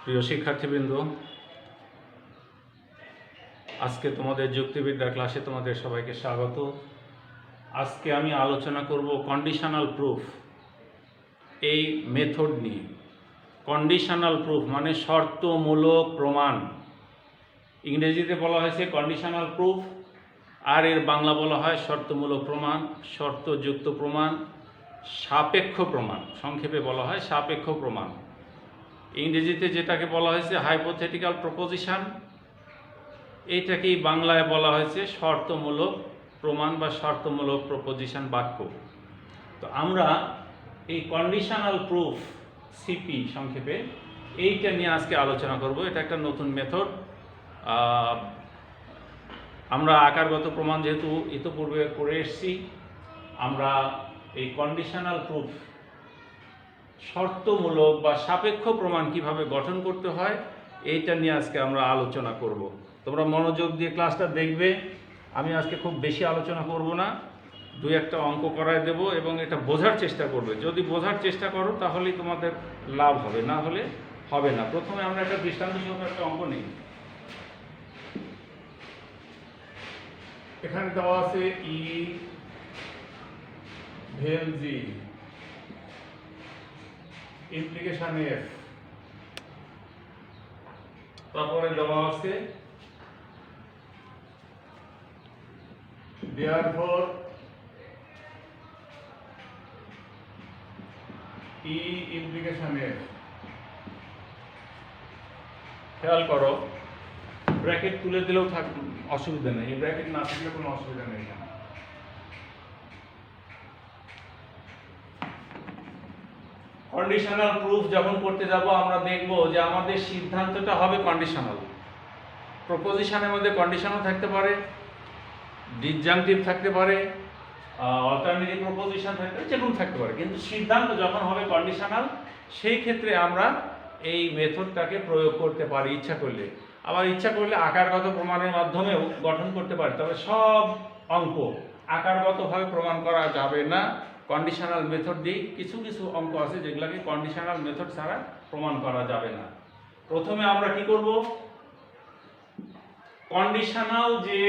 প্রিয় শিক্ষার্থীবৃন্দ, আজকে তোমাদের যুক্তিবিদ্যা ক্লাসে তোমাদের সবাইকে স্বাগত। আজকে আমি আলোচনা করব কন্ডিশনাল প্রুফ এই মেথড নিয়ে। কন্ডিশনাল প্রুফ মানে শর্তমূলক প্রমাণ। ইংরেজিতে বলা হয়েছে কন্ডিশনাল প্রুফ, আর এর বাংলা বলা হয় শর্তমূলক প্রমাণ, শর্তযুক্ত প্রমাণ, সাপেক্ষ প্রমাণ। সংক্ষেপে বলা হয় সাপেক্ষ প্রমাণ। ইংরেজিতে যেটাকে বলা হয়েছে হাইপোথেটিক্যাল প্রপোজিশন, এইটাকেই বাংলায় বলা হয়েছে শর্তমূলক প্রমাণ বা শর্তমূলক প্রপোজিশন বাক্য। তো আমরা এই কন্ডিশনাল প্রুফ সিপি সংক্ষেপে এইটা নিয়ে আজকে আলোচনা করব। এটা একটা নতুন মেথড। আমরা আকারগত প্রমাণ যেহেতু ইতিপূর্বে করে এসেছি, আমরা এই কন্ডিশনাল প্রুফ শর্তমূলক বা সাপেক্ষ প্রমাণ কিভাবে গঠন করতে হয় এইটা নিয়ে আজকে আমরা আলোচনা করব। তোমরা মনোযোগ দিয়ে ক্লাসটা দেখবে। আমি আজকে খুব বেশি আলোচনা করব না, দুই একটা অঙ্ক করায় দেব এবং এটা বোঝার চেষ্টা করবে। যদি বোঝার চেষ্টা করো তাহলেই তোমাদের লাভ হবে, না হলে হবে না। প্রথমে আমরা একটা দৃষ্টান্ত সহ একটা অঙ্ক নিই। এখানে দেওয়া আছে ই ভেল জি ইমপ্লিকেশন এফ, তারপরে দেওয়া আছে therefore ই ইমপ্লিকেশন এফ। খেয়াল করো, ব্র্যাকেট তুলে দিলেও অসুবিধা নেই, এই ব্র্যাকেট না থাকলে কোনো অসুবিধা নেই। কন্ডিশনাল প্রুফ যখন করতে যাব আমরা দেখব যে আমাদের সিদ্ধান্তটা হবে কন্ডিশনাল। প্রপোজিশনের মধ্যে কন্ডিশনও থাকতে পারে, ডিসজাংটিভ থাকতে পারে, অল্টারনেটিভ প্রপোজিশন থাকতে পারে, যেগুলো থাকতে পারে, কিন্তু সিদ্ধান্ত যখন হবে কন্ডিশনাল সেই ক্ষেত্রে আমরা এই মেথডটাকে প্রয়োগ করতে পারি ইচ্ছা করলে। আবার ইচ্ছা করলে আকারগত প্রমাণের মাধ্যমেও গঠন করতে পারি। তবে সব অঙ্ক আকারগতভাবে প্রমাণ করা যাবে না। কন্ডিশনাল মেথড দিয়ে কিছু কিছু অঙ্ক আছে যেগুলোকে কন্ডিশনাল মেথড ছাড়া প্রমাণ করা যাবে না। প্রথমে আমরা কি করব, কন্ডিশনাল যে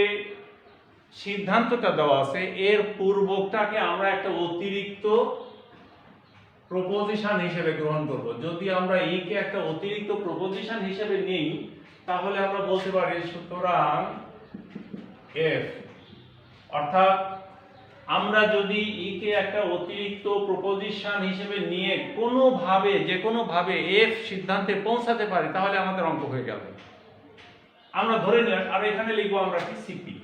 সিদ্ধান্তটা দেওয়া আছে এর পূর্বকটাকে আমরা একটা অতিরিক্ত প্রপোজিশন হিসেবে গ্রহণ করব। যদি আমরা ই কে একটা অতিরিক্ত প্রপোজিশন হিসেবে নিই তাহলে আমরা বলতে পারি সুতরাং এফ, অর্থাৎ আমরা যদি ই কে একটা অতিরিক্ত প্রপোজিশন হিসেবে নিয়ে কোনোভাবে যে কোনোভাবে এফ সিদ্ধান্তে পৌঁছাতে পারি তাহলে আমাদের অঙ্ক হয়ে গেল। আমরা ধরে নিলাম, আর এখানে লিখবো আমরা কি সিপি।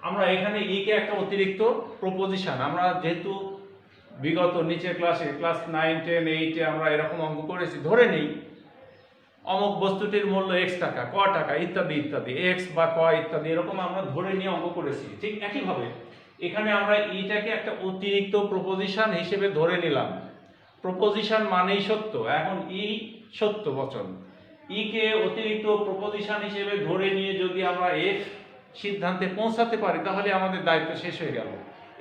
আমরা এখানে ই কে একটা অতিরিক্ত প্রপোজিশন, আমরা যেহেতু বিগত নিচের ক্লাসে ক্লাস 9, 10, 8 আমরা এরকম অঙ্ক করেছি, ধরে নেই অমুক বস্তুটির মূল্য x টাকা, ক টাকা, ইত্যাদি ইত্যাদি, x বা ক ইত্যাদি, এরকম আমরা ধরে নিয়ে অঙ্ক করেছি। ঠিক একইভাবে এখানে আমরা ইটাকে একটা অতিরিক্ত প্রপোজিশন হিসেবে ধরে নিলাম। প্রপোজিশন মানেই সত্য। এখন ই সত্য বচন, ই কে অতিরিক্ত প্রপোজিশন হিসেবে ধরে নিয়ে যদি আমরা এফ সিদ্ধান্তে পৌঁছাতে পারি তাহলে আমাদের দায়িত্ব শেষ হয়ে গেল।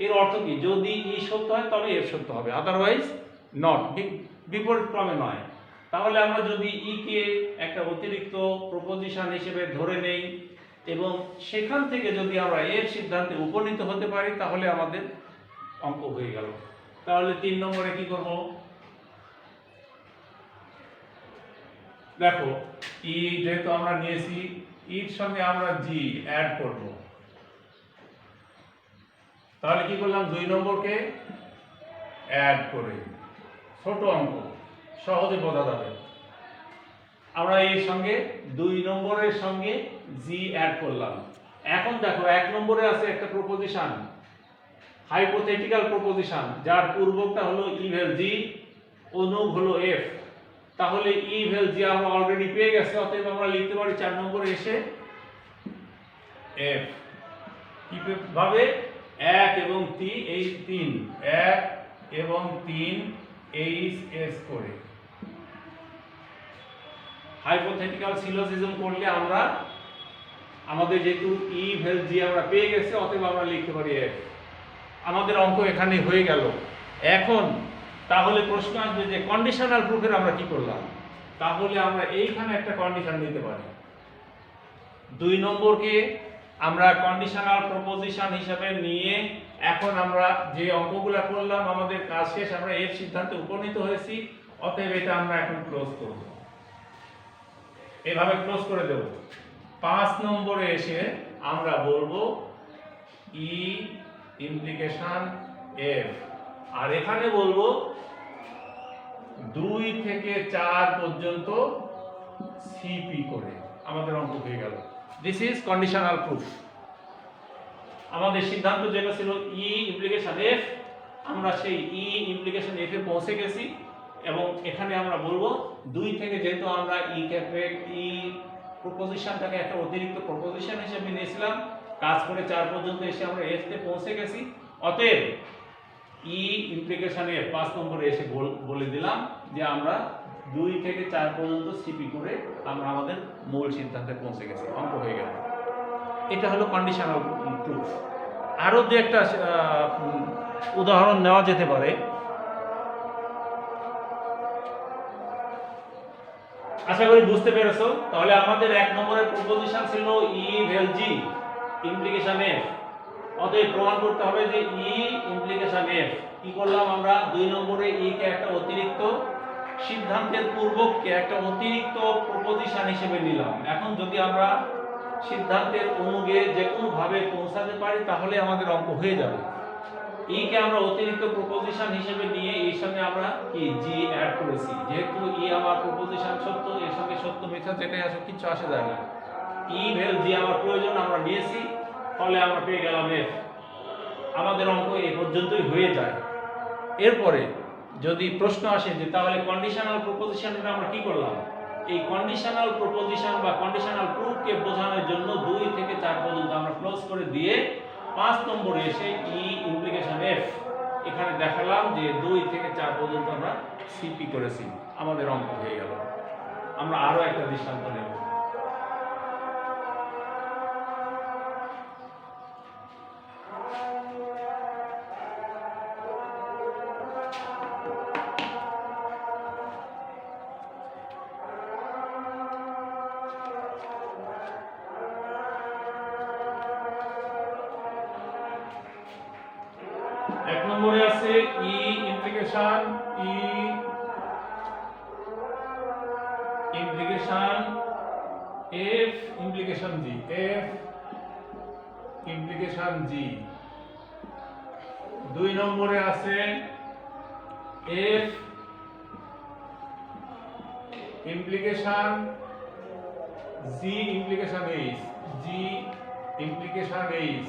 এর অর্থ কি, যদি ই সত্য হয় তবে এফ সত্য হবে, আদারওয়াইজ নট, বিপরীত ক্রমে নয়। তাহলে আমরা যদি ই কে একটা অতিরিক্ত প্রপোজিশন হিসেবে ধরে নেই এবং সেখান থেকে যদি আমরা এর সিদ্ধান্তে উপনীত হতে পারি তাহলে আমাদের অঙ্ক হয়ে গেল। তাহলে 3 নম্বরে কি করব, দেখো ই যেহেতু আমরা নিয়েছি, ইর সঙ্গে আমরা জি অ্যাড করব। তাহলে কি করলাম, 2 নম্বরকে অ্যাড করে, ছোট অঙ্ক সহজে বোঝা যাবে। আমরা এর সঙ্গে 2 নম্বরের সঙ্গে জি অ্যাড করলাম। এখন দেখো 1 নম্বরে আছে একটা প্রপোজিশন, হাইপোথেটিক্যাল প্রপোজিশন, যার পূর্বকটা হলো ই ভেল জি, অনুক হলো এফ। তাহলে ই ভেল জি আমরা অলরেডি পেয়ে গেছি, অতএব আমরা লিখতে পারি 4 নম্বরে এসে এফ। কিভাবে, 1 এবং 3, এই 3, 1 এবং 3 এইচ এস করে হাইপোথেটিক্যাল সিলোজিজম করলে আমরা আমাদের যেহেতু ই ভেল জি আমরা পেয়ে গেছি, অতএব আমরা লিখতে পারি এফ। আমাদের অঙ্ক এখানে হয়ে গেল। এখন তাহলে প্রশ্ন আসবে যে কন্ডিশনাল প্রুফের আমরা কি করলাম। তাহলে আমরা এইখানে একটা কন্ডিশন নিতে পারি। 2 নম্বরকে আমরা কন্ডিশনাল প্রপোজিশন হিসেবে নিয়ে এখন আমরা যে অঙ্কগুলো করলাম আমাদের কাজ শেষ, আমরা এর সিদ্ধান্তে উপনীত হয়েছি, অতএব এটা আমরা এখন ক্লোজ করব, এভাবে ক্লোজ করে দেব। 5 নম্বরে এসে আমরা বলবো ই ইমপ্লিকেশন এফ, আর এখানে বলবো 2 থেকে 4 পর্যন্ত সিপি করে আমাদের অঙ্ক হয়ে গেল। This is conditional proof. আমাদের সিদ্ধান্ত যেটা ছিল ই ইমপ্লিকেশন এফ, আমরা সেই ই ইমপ্লিকেশন এফ এ পৌঁছে গেছি এবং এখানে আমরা বলবো 2 থেকে, যেহেতু আমরা ই প্রপোজিশনটাকে একটা অতিরিক্ত প্রপোজিশন হিসেবে নিয়েছিলাম, কাজ করে 4 পর্যন্ত এসে আমরা এফ তে পৌঁছে গেছি, অতএব ই ইমপ্লিকেশন এফ 5 নম্বরে এসে বলে দিলাম যে আমরা 2 থেকে 4 পর্যন্ত সিপি করে আমরা আমাদের মূল সিদ্ধান্তে পৌঁছে গেছি, অঙ্ক হয়ে গেল। এটা হলো কন্ডিশনাল প্রুফ। আরো যে একটা উদাহরণ নেওয়া যেতে পারে। আশা করি বুঝতে পেরেছো। তাহলে আমাদের 1 নম্বরের প্রপোজিশন ছিল ই ভেল জি ইমপ্লিকেশন এফ, অতএব প্রমাণ করতে হবে যে ই ইমপ্লিকেশন এফ। কি করলাম আমরা? 2 নম্বরে ই কে একটা অতিরিক্ত সিদ্ধান্তের পূর্বককে একটা অতিরিক্ত প্রপোজিশন হিসেবে নিলাম। এখন যদি আমরা সিদ্ধান্তের অনুগে যে কোনো ভাবে পৌঁছাতে পারি তাহলে আমাদের অঙ্ক হয়ে যাবে। ই কে আমরা অতিরিক্ত প্রপোজিশন হিসেবে নিয়ে এর সঙ্গে আমরা কি জি অ্যাড করেছি, যেহেতু ই আমার প্রপোজিশন সত্য, এর সঙ্গে সত্য মিথ্যা যেটাই আসে কিছু আসে যায় না। ই ভেল জি আমার প্রয়োজন আমরা নিয়েছি, ফলে আমরা পেয়ে গেলাম এফ। আমাদের অঙ্ক এই পর্যন্তই হয়ে যায়। এরপরে যদি প্রশ্ন আসে যে তাহলে কন্ডিশনাল প্রপোজিশনটা আমরা কি করলাম, এই কন্ডিশনাল প্রপোজিশন বা কন্ডিশনাল প্রুফকে বোঝানোর জন্য 2 থেকে 4 পর্যন্ত আমরা ক্লোজ করে দিয়ে 5 নম্বরে এসে ই ইমপ্লিকেশন এফ এখানে দেখালাম যে 2 থেকে 4 পর্যন্ত আমরা সিপি করেছি, আমাদের অঙ্ক হয়ে গেল। আমরা আরো একটা দৃষ্টান্ত নেব। এক নম্বরে আছে E implication F implication G, F implication G. 2 নম্বরে আছে F implication G implication H, G implication H.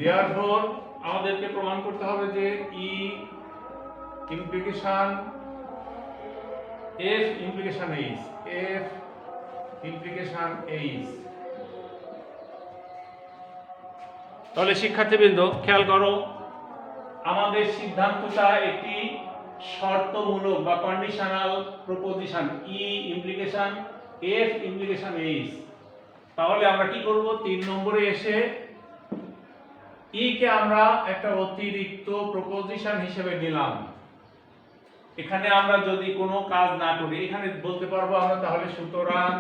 Therefore আমাদেরকে প্রমাণ করতে হবে যে E implication F implication H, F implication H. তাহলে শিক্ষার্থীবৃন্দ খেয়াল করো, আমাদের সিদ্ধান্তটা একটি শর্তমূলক বা conditional proposition E implication F implication H. তাহলে আমরা কি করব? 3 নম্বরে এসে ই কে আমরা একটা অতিরিক্ত প্রপোজিশন হিসেবে নিলাম। এখানে আমরা যদি কোনো কাজ না করি এখানে বলতে পারবো আমরা তাহলে সুতরাং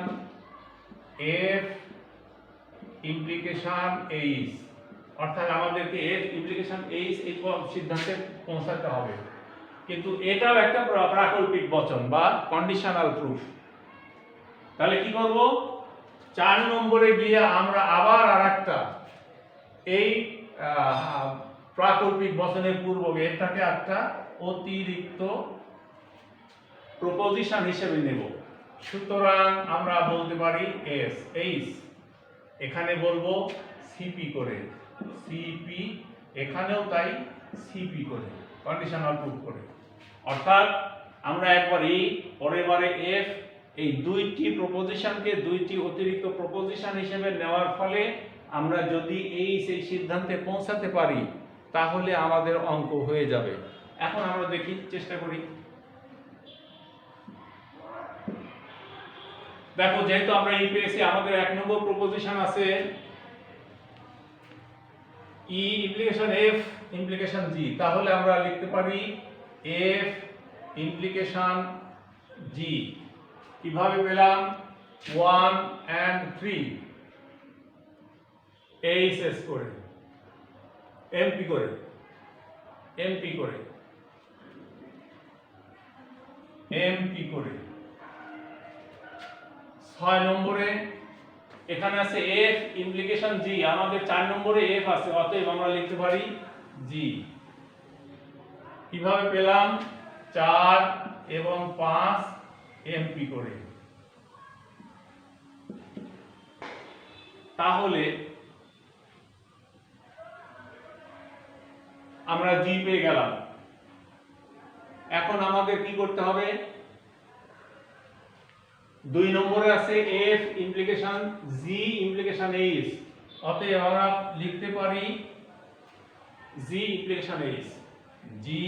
এফ ইমপ্লিকেশন এইচ, অর্থাৎ আমাদেরকে এফ ইমপ্লিকেশন এইচ এই সিদ্ধান্তে পৌঁছাতে হবে। কিন্তু এটাও একটা প্রাকল্পিক বচন বা কন্ডিশনাল প্রুফ। তাহলে কি করব? 4 নম্বরে গিয়ে আমরা আবার আরেকটা এই প্রাকল্পিক বচনের পূর্বকে এটাকে একটা অতিরিক্ত প্রপোজিশন হিসেবে নেব। সুতরাং আমরা বলতে পারি এস এইচ, এখানে বলবো সিপি করে, সিপি, এখানেও তাই সিপি করে, কন্ডিশনাল প্রুফ করে। অর্থাৎ আমরা একবার ই পরের বারে এফ, এই 2টি প্রপোজিশনকে 2টি অতিরিক্ত প্রপোজিশন হিসেবে নেওয়ার ফলে আমরা যদি এই সেই সিদ্ধান্তে পৌঁছাতে পারি তাহলে আমাদের অঙ্ক হয়ে যাবে। এখন আমরা দেখি, চেষ্টা করি। দেখো, যেহেতু আমরা ই পেয়েছি, আমাদের 1 নম্বর প্রপোজিশন আছে ই ইমপ্লিকেশন এফ ইমপ্লিকেশন জি, তাহলে আমরা লিখতে পারি এফ ইমপ্লিকেশন জি। কিভাবে পেলাম? 1 and 3 এইচএস করে, এমপি করে, এমপি করে, এমপি করে। 6 নম্বরে এখানে আছে এফ ইমপ্লিকেশন জি, আমাদের 4 নম্বরে এফ আছে, অতএব আমরা লিখতে পারি জি। কিভাবে পেলাম? 4 এবং 5 এমপি করে। তাহলে আমরা জি পেয়ে গেলাম। এখন আমাদের কি করতে হবে? 2 নম্বরে আছে F implication G implication H, অতএব আমরা লিখতে পারি জি implication H, G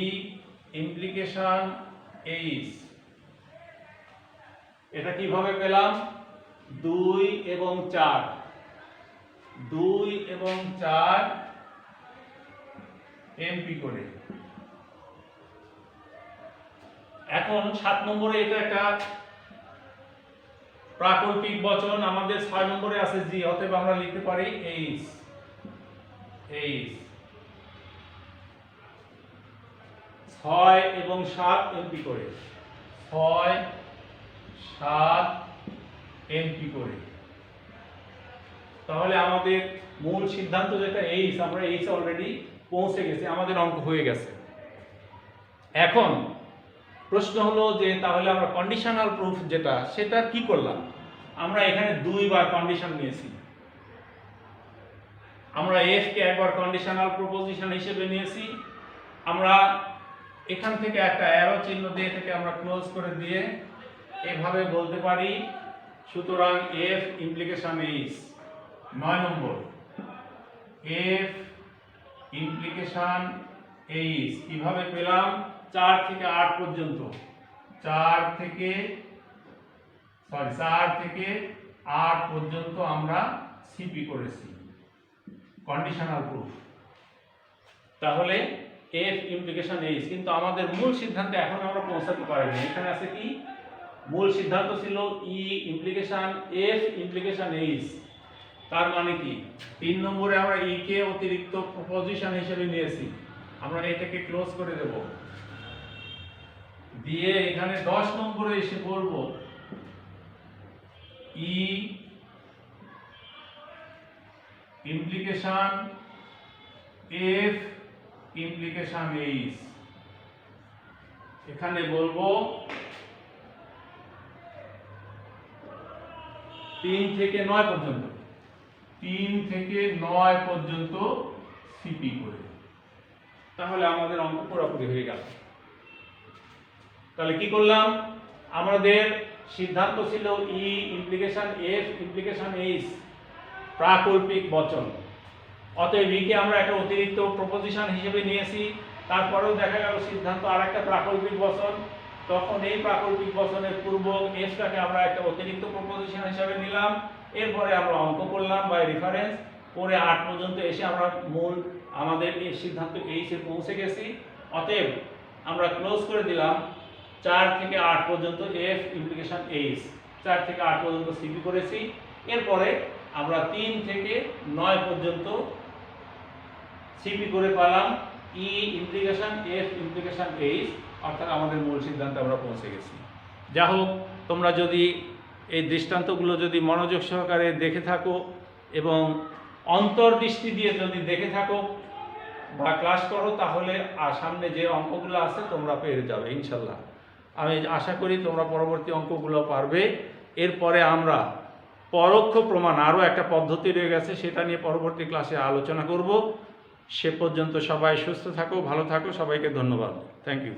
implication H. এটা কিভাবে পেলাম? 2 এবং 4, 2 এবং 4 এমপি করে। এখন 7 নম্বরে এটা একটা প্রাকল্পিক বচন, আমাদের 6 নম্বরে আছে জি, অতএব আমরা লিখতে পারি এইচ, এইচ। 6 এবং 7 এমপি করে, 6 7 এমপি করে। তাহলে আমাদের মূল সিদ্ধান্ত যেটা এইচ, আমরা এইচ অলরেডি পৌঁছে গেছি, আমাদের অঙ্ক হয়ে গেছে। এখন প্রশ্ন হলো যে তাহলে আমরা কন্ডিশনাল প্রুফ যেটা, সেটা কি করলাম? আমরা এখানে 2 বার কন্ডিশন নিয়েছি। আমরা এফ কে একবার কন্ডিশনাল প্রপোজিশন হিসেবে নিয়েছি। আমরা এখান থেকে একটা অ্যারো চিহ্ন দিয়ে থেকে আমরা ক্লোজ করে দিয়ে এভাবে বলতে পারি, সুতরাং এফ ইমপ্লিকেশন এইচ। 9 নম্বর এফ ইমপ্লিকেশন এইচ কিভাবে পেলাম? 4 থেকে 8 পর্যন্ত, 4 থেকে 8 পর্যন্ত আমরা সিপি করেছি, কন্ডিশনাল প্রুফ। তাহলে এফ ইমপ্লিকেশন এইচ, কিন্তু আমাদের মূল সিদ্ধান্তে এখন আমরা পৌঁছাতে পারিনি। এখানে আছে কি? মূল সিদ্ধান্ত ছিল ই ইমপ্লিকেশন এফ ইমপ্লিকেশন এইচ। তার মানে কি? 3 নম্বরে আমরা ই কে অতিরিক্ত প্রপোজিশন হিসেবে নিয়েছি, আমরা এটাকে ক্লোজ করে দেব, দিয়ে এখানে 10 নম্বরে এসে বলবো ই ইমপ্লিকেশন এফ ইমপ্লিকেশন এইচ। এখানে বলবো 3 থেকে 9 পর্যন্ত, 3 থেকে 9 পর্যন্ত সিপি করে। তাহলে আমাদের অঙ্ক পুরোপুরি হয়ে গেল। তাহলে কি করলাম? আমাদের সিদ্ধান্ত ছিল ই ইমপ্লিকেশন এফ ইমপ্লিকেশন এইচ প্রাকল্পিক বচন, অতএব ই কে আমরা একটা অতিরিক্ত প্রপোজিশন হিসেবে নিয়েছি। তারপরেও দেখা গেল সিদ্ধান্ত আর একটা প্রাকল্পিক বচন, তখন এই প্রাকল্পিক বচনের পূর্বক এফটাকে আমরা একটা অতিরিক্ত প্রপোজিশন হিসেবে নিলাম। এরপরে আমরা অঙ্ক করলাম বাই রেফারেন্স করে 8 পর্যন্ত এসে আমরা মূল আমাদের এই সিদ্ধান্ত এইচে পৌঁছে গেছি। অতএব আমরা ক্লোজ করে দিলাম 4 থেকে 8 পর্যন্ত এফ ইমপ্লিকেশন এইচ, 4 থেকে 8 পর্যন্ত সিপি করেছি। এরপরে আমরা 3 থেকে 9 পর্যন্ত সিপি করে পেলাম ই ইমপ্লিকেশন এফ ইমপ্লিকেশন এইচ, অর্থাৎ আমাদের মূল সিদ্ধান্তে আমরা পৌঁছে গেছি। যা হোক, তোমরা যদি এই দৃষ্টান্তগুলো যদি মনোযোগ সহকারে দেখে থাকো এবং অন্তর্দৃষ্টি দিয়ে যদি দেখে থাকো বা ক্লাস করো, তাহলে সামনে যে অঙ্কগুলো আছে তোমরা পেরে যাবে ইনশাল্লাহ। আমি আশা করি তোমরা পরবর্তী অঙ্কগুলো পারবে। এরপরে আমরা পরোক্ষ প্রমাণ, আরও একটা পদ্ধতি রয়ে গেছে, সেটা নিয়ে পরবর্তী ক্লাসে আলোচনা করব। সে পর্যন্ত সবাই সুস্থ থাকো, ভালো থাকো, সবাইকে ধন্যবাদ। Thank you.